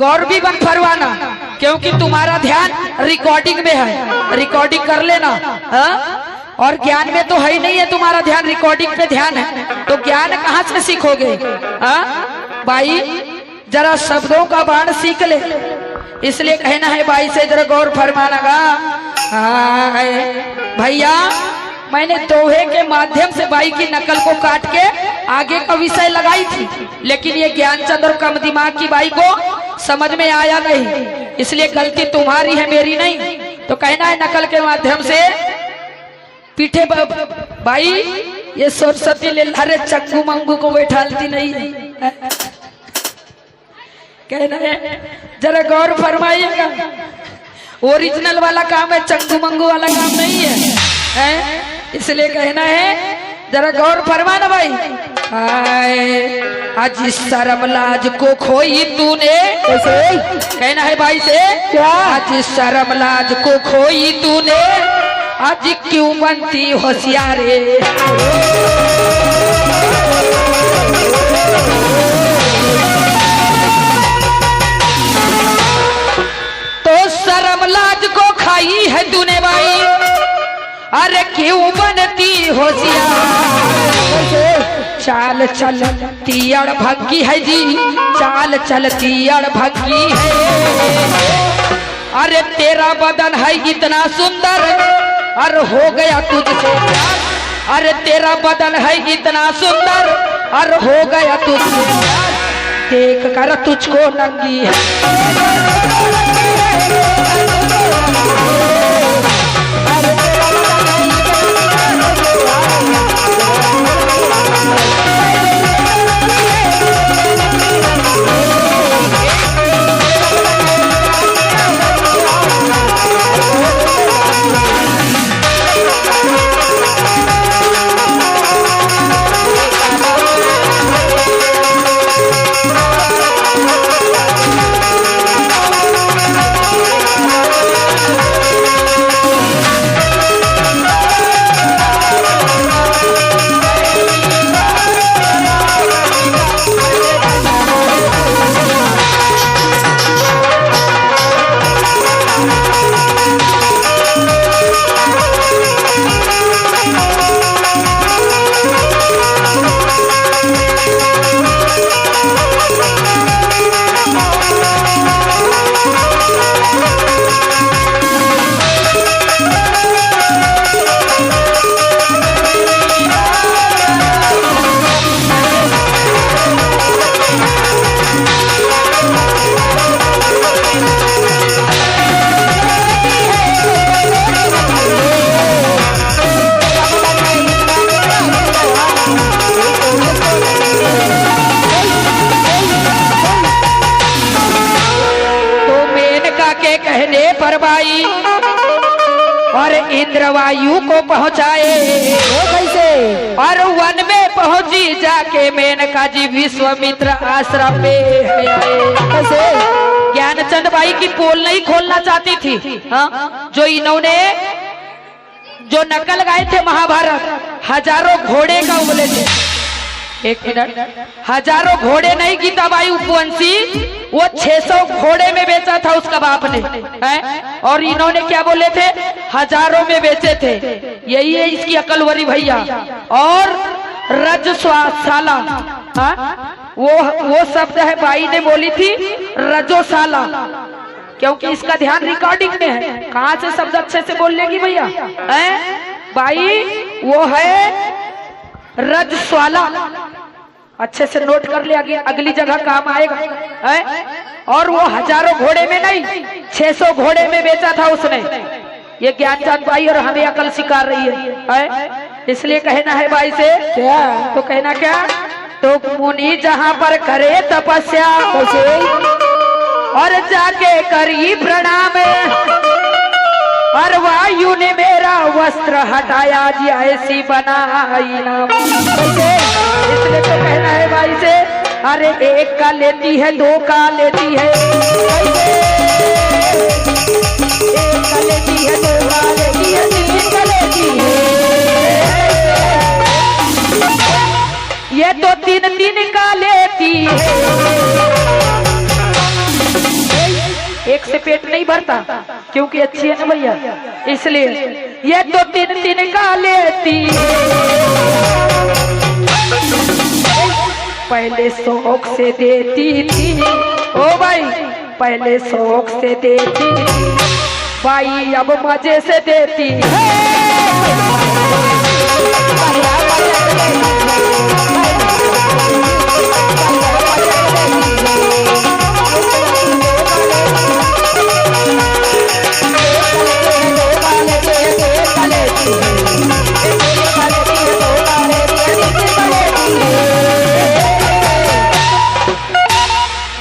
गौर भी बन फरवाना, क्योंकि तुम्हारा ध्यान रिकॉर्डिंग में है, रिकॉर्डिंग कर लेना। और ज्ञान में तो है ही नहीं है तुम्हारा ध्यान, रिकॉर्डिंग पे ध्यान है, तो ज्ञान कहाँ से सीखोगे? भाई जरा शब्दों का बाण सीख ले, इसलिए कहना है भाई से जरा गौर फरमाना भैया। मैंने दोहे के माध्यम से भाई की नकल को काट के आगे का विषय लगाई थी, लेकिन ये ज्ञानचंद और कम दिमाग की बाई को समझ में आया नहीं, इसलिए गलती तुम्हारी है मेरी नहीं। तो कहना है नकल के माध्यम से पीठे भाई ये सरस्वती ले अरे चक्कू मंगू को बैठालती नहीं है। कहना है जरा गौर फरमाइएगा, ओरिजिनल वाला काम है, चंगू मंगू वाला काम नहीं है, इसलिए कहना है जरा गौर फरमाना भाई। आज इस शर्म लाज को खोई तूने, कहना है भाई से क्या? आज इस शर्म लाज को खोई तूने, आज क्यों बनती होशियारे? तो शर्म लाज को खाई है तूने भाई, अरे क्यों बनती होशियार? चाल चलती अड़भंगी है जी, चाल चलती अड़भंगी है। अरे तेरा बदन है इतना सुंदर, अरे हो गया तुझसे प्यार। अरे तेरा बदन है इतना सुंदर, अरे हो गया तुझसे प्यार। देख कर तुझको नंगी है, पर भाई और इंद्रवायु को पहुंचाए कैसे? और वन में पहुंची जाके मेनका जी विश्वामित्र आश्रम में आए कैसे? ज्ञानचंद भाई की पोल नहीं खोलना चाहती थी, जो इन्होंने जो नकल गाए थे महाभारत, हजारों घोड़े का उबले थे। एक मिनट, हजारों घोड़े नहीं गीताबाई उपवंशी, वो 600 घोड़े में बेचा था उसका बाप ने, है? और इन्होंने क्या बोले थे? हजारों में बेचे थे। यही है इसकी अकलवरी भैया। और रजस्वाला, वो शब्द है बाई ने बोली थी रजोशाला, क्योंकि इसका ध्यान रिकॉर्डिंग में है। कहाँ से शब्द अच्छे से बोल लेगी भैया? बाई वो है रजस्वाला, अच्छे से नोट कर ले, अगली जगह काम आएगा, है? और वो हजारों घोड़े में नहीं 600 घोड़े में बेचा था उसने। ये ज्ञानचंद भाई और हमें अकल सिखा रही है? इसलिए कहना है भाई से क्या? तो कहना क्या? तो मुनि जहाँ पर करे तपस्या और जाके करी प्रणाम, और वायु ने मेरा वस्त्र हटाया जी ऐसी बनाई नाम। इसलिए तो कहना है भाई से, अरे एक का लेती है, दो का लेती है, एक का लेती है, दो का लेती है, तीन का लेती है, ये तो तीन तीन का लेती है। एक से पेट नहीं भरता क्योंकि अच्छी है ना भैया, इसलिए ये तो तीन तीन का लेती। पहले शौक से देती थी ओ भाई, पहले शौक से देती भाई, अब मजे से देती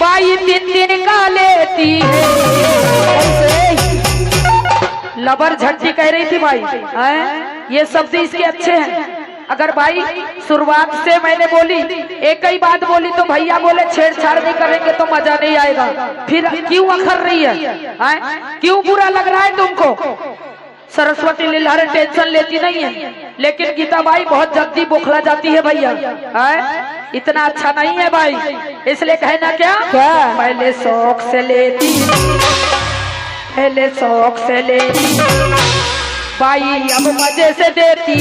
भाई, दिन दिन का लेती है। लबर झट्टी कह रही थी भाई, ये शब्द इसके अच्छे हैं। अगर भाई शुरुआत से मैंने बोली एक ही बात बोली तो भैया बोले छेड़छाड़ नहीं करेंगे तो मजा नहीं आएगा, फिर क्यों अखर रही है, क्यों बुरा लग रहा है तुमको? सरस्वती लीलार टेंशन लेती नहीं है, लेकिन गीता बाई बहुत जल्दी बौखला जाती है भैया, इतना अच्छा नहीं है भाई, इसलिए कहना क्या, पहले शौक से लेती, पहले शौक से लेती भाई, अब मजे से देती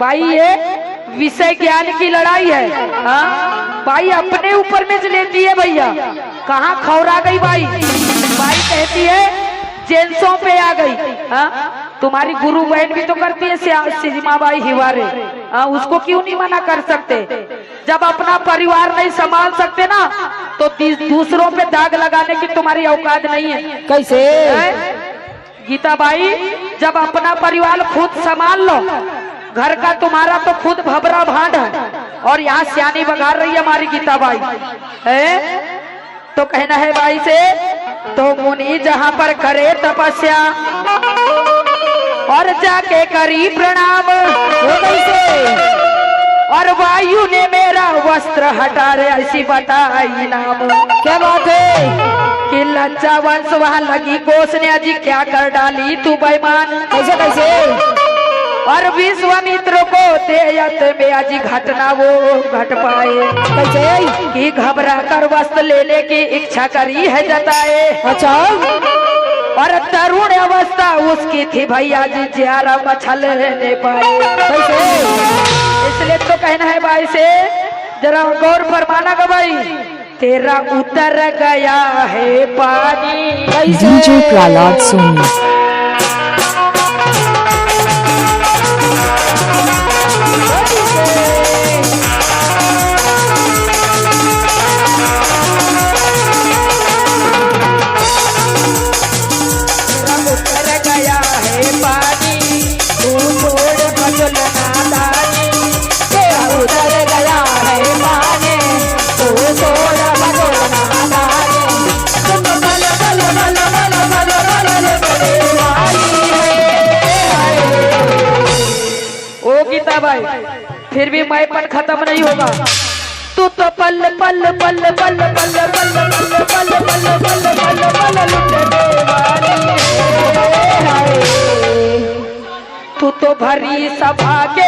भाई, ये विषय ज्ञान की लड़ाई है। हाँ भाई, अपने ऊपर में लेती है भैया, कहाँ खौरा गई भाई, भाई कहती है जेंसों पे आ गई। हाँ, तुम्हारी गुरु बहन भी तो करती है सीमा बाई हिवारे, हाँ, उसको क्यों नहीं मना कर सकते? जब अपना परिवार नहीं संभाल सकते ना तो दूसरों पे दाग लगाने की तुम्हारी औकात नहीं है। कैसे गीता बाई, जब अपना परिवार खुद संभाल लो, घर का तुम्हारा तो खुद भबरा भांड है, और यहाँ सियानी बघार रही है हमारी गीता बाई है। तो कहना है भाई से, तो मुनि जहाँ पर करे तपस्या और जाके करी प्रणाम, और वायु ने मेरा वस्त्र हटा रे ऐसी बताई नाम। क्या बात है कि लज्जा वंश वहाँ लगी कोसने, अजी क्या कर डाली तू बेईमान। कैसे कैसे और विश्वामित्र को तेयत में अजी घटना वो घट पाए, कैसे कि घबरा कर वस्त्र लेने की इच्छा करी है जताए। अच्छा, और तरुण अवस्था उसकी थी भैया जी, ज्यादा मछल नहीं पाए। कैसे इसलिए तो कहना है भाई से, जरा गौर फरमाना का भाई, तेरा उतर गया है पानी। डीजे प्रहलाद सोनी। भाई फिर भी मैपन खत्म नहीं होगा। तू तो पल पल पल पल पल पल पल पल पल पल पल पल पल लुटने वाली है, तू तो भरी सभा के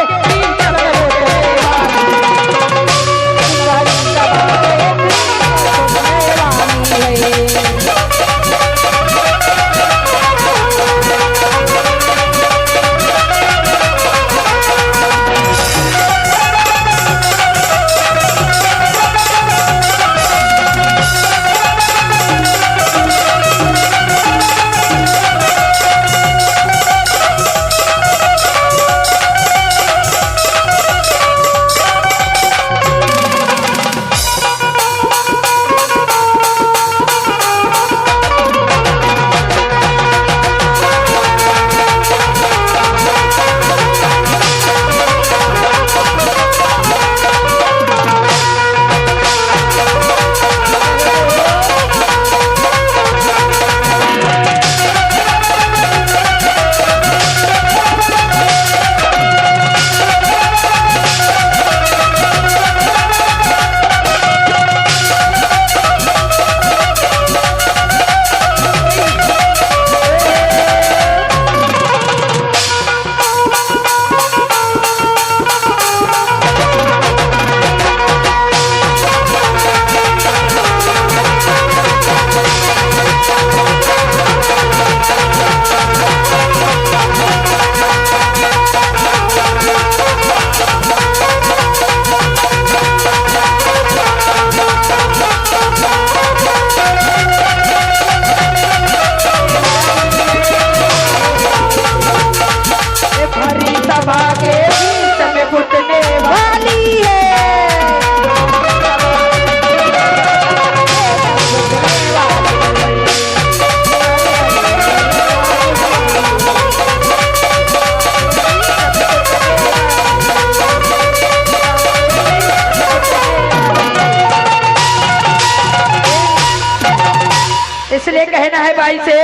इसलिए कहना है बाई से,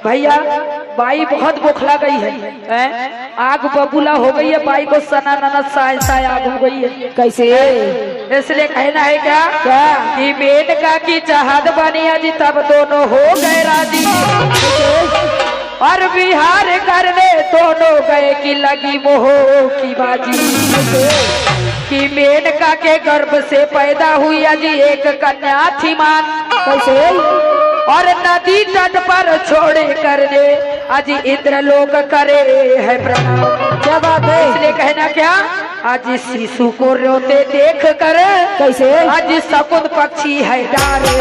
भैया बाई बहुत बौखला गई है, आग बबूला हो गई है, बाई को सना ननद साय साय आग हो गई है। कैसे? इसलिए कहना है क्या कि मेनका की चाहत बनी अजी तब दोनों हो गए राजी, और विहार करने दोनों गए कि लगी मोह की बाजी, कि मेनका के गर्भ से पैदा हुई अजी एक कन्या थी मान। कैसे? और नदी तट पर छोड़े करने अजी इंद्रलोक करे है प्रणाम। क्या बात है? इसलिए कहना क्या, आज शिशु को रोते देख कर कैसे? आज शकुन पक्षी है डारे,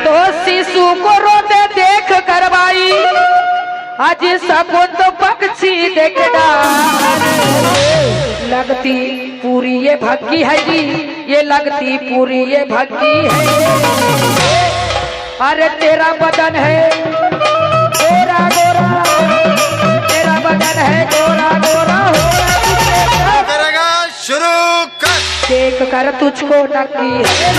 तो शिशु को रोते देख कर भाई आज शकुन तो पक्षी देख डारे, लगती पूरी ये भक्ति है जी, ये लगती पूरी ये भक्ति है। अरे तेरा बदन है गोरा गोरा, तेरा बदन है गोरा गोरा, करेगा शुरू कर। देख कर तुझको नकली है।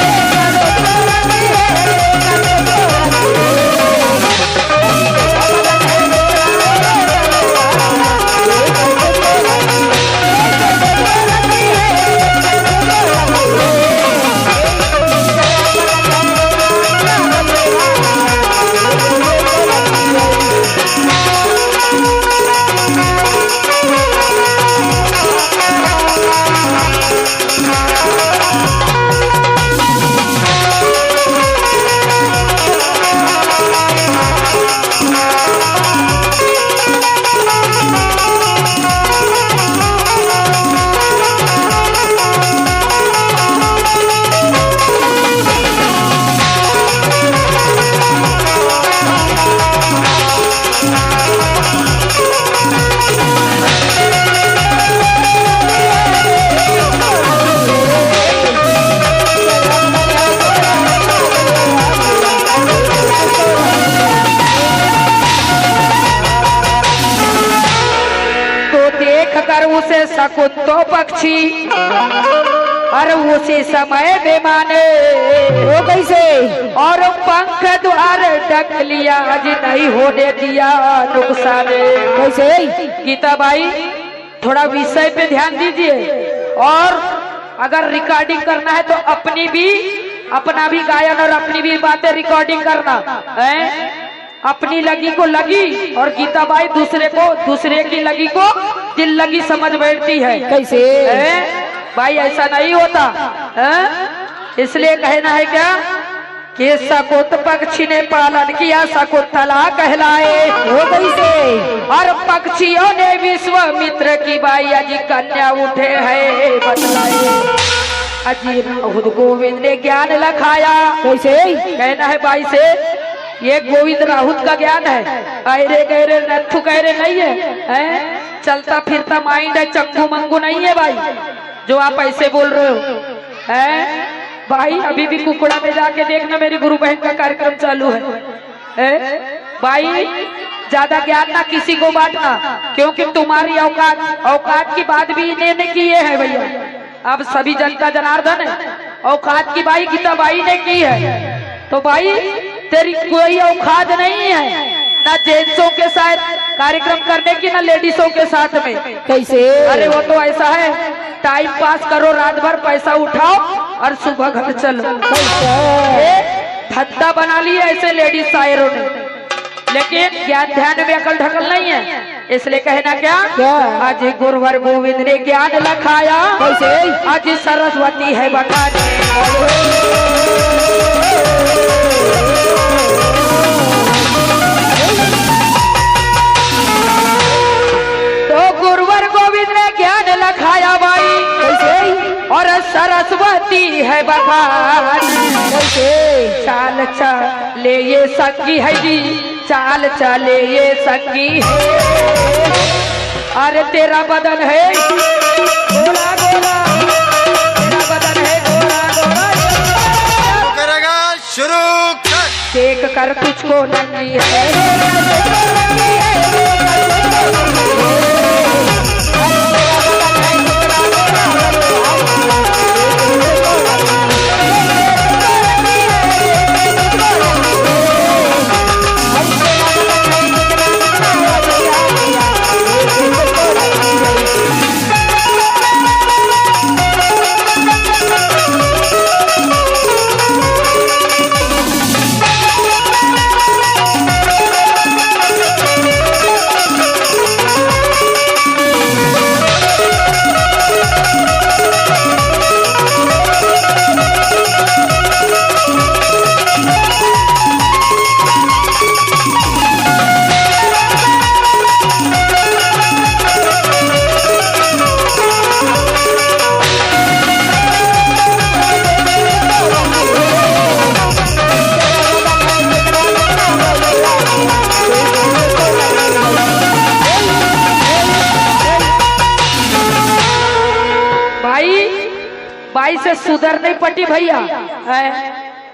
उसे शकुन तो पक्षी और उसी समय बेमाने वो कैसे? और पंख द्वार ढक लिया आज नहीं होने दिया नुकसान। कैसे? गीता बाई थोड़ा विषय पे ध्यान दीजिए, और अगर रिकॉर्डिंग करना है तो अपना भी गायन और अपनी भी बातें रिकॉर्डिंग करना है। अपनी लगी को लगी और गीता बाई दूसरे की लगी को दिल लगी समझ बैठती है। कैसे? भाई ऐसा नहीं होता है? इसलिए कहना है क्या कि शकुन पक्षी ने पालन किया शकुंतला कहलाए। वो कैसे? और पक्षियों ने विश्वामित्र की बाई अजी कन्या उठे है बतलाए, अजी राहुल गोविंद ने ज्ञान लखाया। कैसे? कहना है बाई से, ये गोविंद राहुल का ज्ञान है, अरे गहरे नथु गहरे नहीं है, चलता फिरता माइंड है, चंगू मंगू नहीं है भाई जो आप ऐसे बोल रहे हो है। भाई अभी भी कुकुड़ा में जाके देखना, मेरी गुरु बहन का कार्यक्रम चालू है। भाई ज्यादा ज्ञान ना किसी को बांटना, क्योंकि तुम्हारी औकात की बात भी इन्होंने की है भैया। अब सभी जनता जनार्दन है, औकात की बाई गीता बाई ने की है, तो भाई तेरी कोई औकात नहीं है ना जेंट्सों के साथ कार्यक्रम करने की ना लेडीजों के साथ में। कैसे? अरे वो तो ऐसा है, टाइम पास करो, रात भर पैसा उठाओ और सुबह घर चलो। धंधा बना लिया ऐसे लेडीज शायरों ने, लेकिन ज्ञान ध्यान में अकल ढकल नहीं है। इसलिए कहना क्या, आज गुरुवर गोविंद ने ज्ञान लखाया। कैसे? आज सरस्वती है बखानी, तो गुरुवर गोविंद ने ज्ञान लखाया भाई। कैसे? और सरस्वती है बखानी, कैसे? चाल चले ये संगी है जी, चाल चले ये संगी है। अरे तेरा बदन है गोरा गोरा, तेरा बदन है गोरा गोरा, करेगा शुरू कर। देख कर तुझको नंगी है। बाई से सुधर नहीं पटी भैया।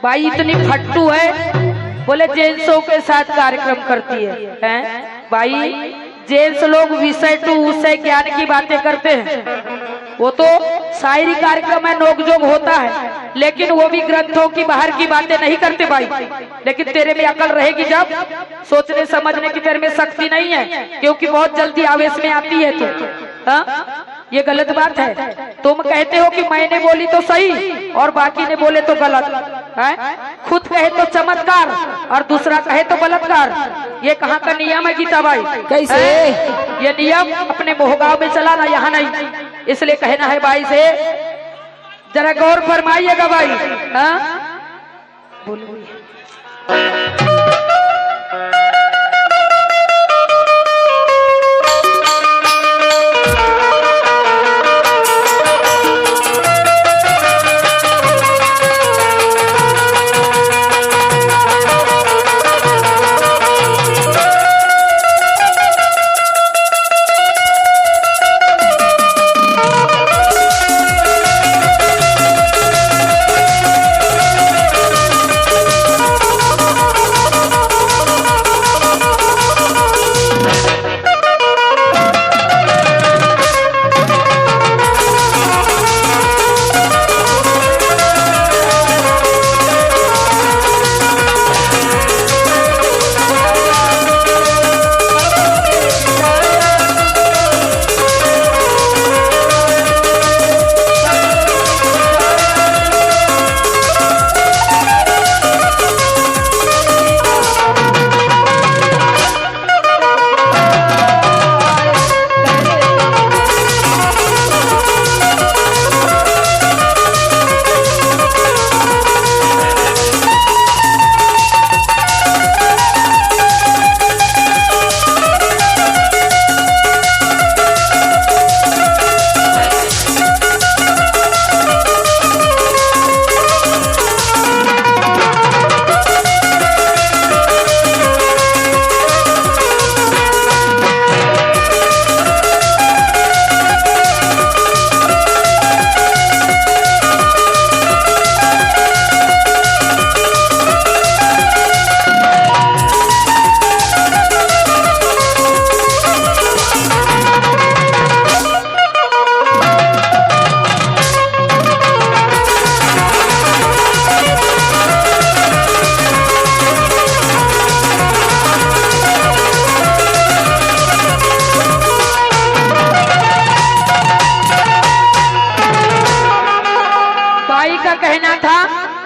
बाई इतनी फट्टू है, बोले जेंट्सों के साथ कार्यक्रम करती है। बाई जेंट्स लोग विषय टू विषय ज्ञान की बातें करते हैं, वो तो शायरी कार्यक्रम है, नोकझोंक होता है, लेकिन वो भी ग्रंथों की बाहर की बातें नहीं करते भाई। लेकिन तेरे में अकल रहेगी जब, सोचने समझने की तेरे में शक्ति नहीं है, क्योंकि बहुत जल्दी आवेश में आती है तू। ये गलत बात है। तुम कहते हो कि मैंने बोली तो सही और बाकी ने बोले तो गलत है। खुद कहे तो चमत्कार और दूसरा कहे तो बलात्कार। ये कहाँ का नियम है गीता भाई? कैसे? ये नियम अपने मोहगांव में चलाना, यहाँ नहीं। इसलिए कहना है भाई से, जरा गौर फरमाइएगा भाई। बोलो।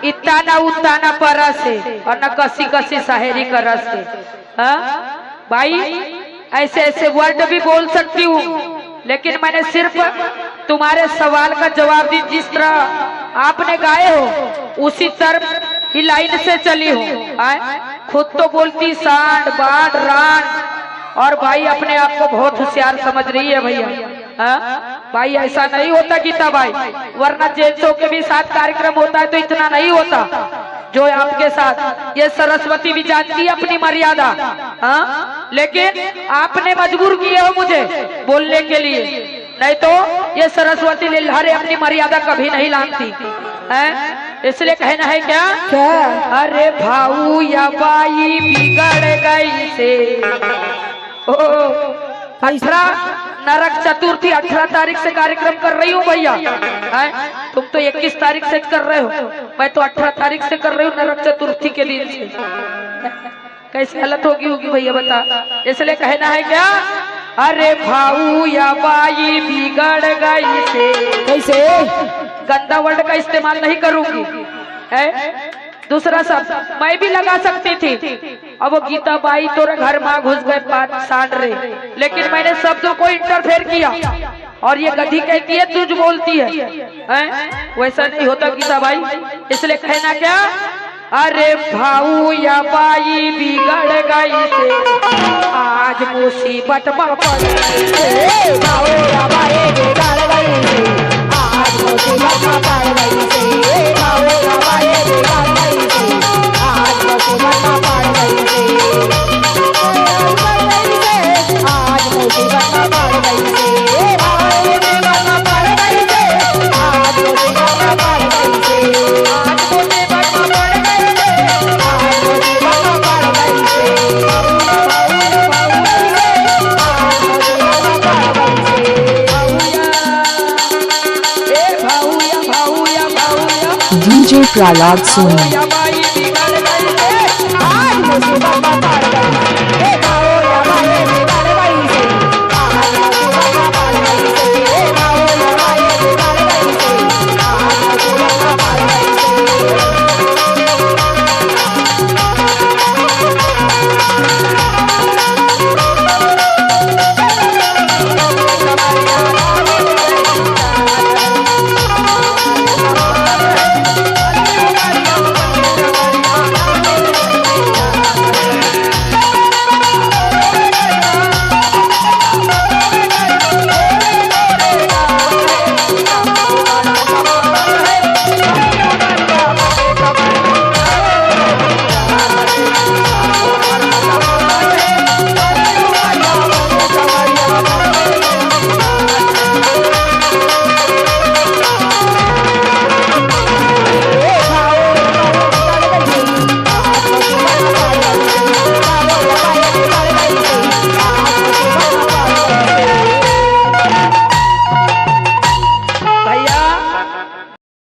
इतना ना उतना ना परस से और न कसी कसी शायरी का रस से। भाई ऐसे ऐसे वर्ड भी बोल सकती हूँ, लेकिन मैंने सिर्फ तुम्हारे सवाल का जवाब दी। जिस तरह आपने गाए हो उसी तरह ही लाइन से चली हो। खुद तो बोलती सांड बांड रान, और भाई अपने आप को बहुत होशियार समझ रही है भैया। भाई ऐसा नहीं होता गीता भाई, वरना जेंट्सों के भी साथ कार्यक्रम होता है तो इतना नहीं होता जो आपके साथ। ये सरस्वती भी जानती है अपनी मर्यादा, लेकिन आपने मजबूर किए हो मुझे बोलने के लिए, नहीं तो ये सरस्वती लीलारे अपनी मर्यादा कभी नहीं लांघती है। इसलिए कहना है क्या? अरे भाऊ या बाई बिगड़ गई से 18 नरक चतुर्थी 18 तारीख से कार्यक्रम कर रही हूँ भैया। तुम तो 21 तारीख से कर रहे हो, मैं तो 18 तारीख से कर रही हूँ नरक चतुर्थी के दिन से। कैसे हालत होगी भैया बता। इसलिए कहना है क्या? अरे भाऊ या बाई बिगड़ गई से। कैसे? गंदा वर्ड का इस्तेमाल नहीं करूंगी। दूसरा शब्द मैं भी लगा सकती थी, अब वो गीता बाई तोरे घर माँ घुस गए पाँच सांड रहे, लेकिन मैंने शब्दों को इंटरफेयर किया और ये गधी कहती है तुझ बोलती है। वैसा नहीं होता गीता बाई। इसलिए कहना क्या? अरे भाऊ या बाई बिगड़ गई से आज मुसीबत में पड़ गई। भाऊ या बाई बिगड़ गई से आज मुसीबत में पड़ गई से। भाऊ या बाई बिगड़ गई से आज मुसीबत में पड़ गई से। आज मुसीबत में पड़ गई से। आज मुसीबत में पड़ गई से। आज मुसीबत DJ Prahlad Soni. या माई बिगड़ गई रे। आज मुझे